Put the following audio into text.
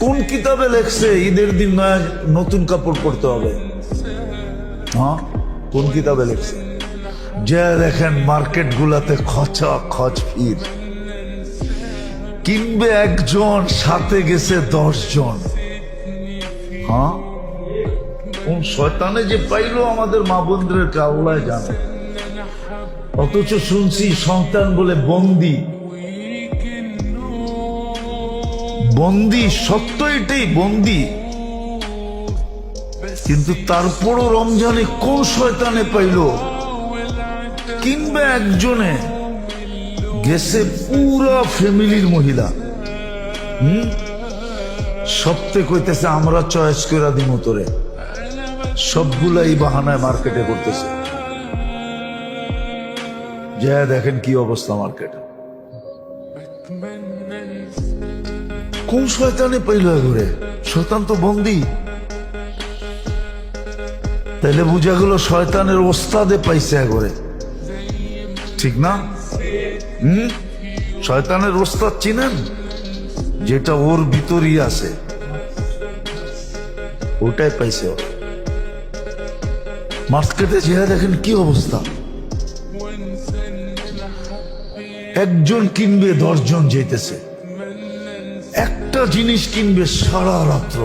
কোন কিতাবে লেখছে ঈদের দিন নতুন কাপড় পরতে হবে? হ্যাঁ, কোন কিতাবে লেখছে? যে দেখেন মার্কেট গুলাতে খচা খচ ভিড়, কিনবে একজন, সাথে গেছে 10 জন। হ্যাঁ, কোন শয়তানে যে পাইলো আমাদের মা বোনদের আল্লাহ জানে। অথচ শুনছি সন্তান বলে বন্দি। বন্দি, সত্য এটাই, বন্দি। কিন্তু তারপরও রমজানে কোন শয়তানে পাইলো, কিনবে একজনে, গেছে পুরা ফ্যামিলির মহিলা। সপ্তাহে কইতেছে আমরা চয়েস করে দিমু তোরে। সবগুলাই বাহানায় মার্কেটে করতেছে। যা দেখেন কি অবস্থা মার্কেটে। কোন শয়তানে পাইল ঘুরে? শয়তান তো বন্দি। তাইলে বুঝা গেল শয়তানের ওস্তাদে পাইছে ঘরে, ঠিক না? শয়তানের ওস্তাদ চিনেন? যেটা ওর ভিতরই আছে, ওটাই পাইছে। মার্কেটে যেটা দেখেন কি অবস্থা। একজন কিনবে 10 জন যেতেছে, একটা জিনিস কিনবে সারা রাত্র।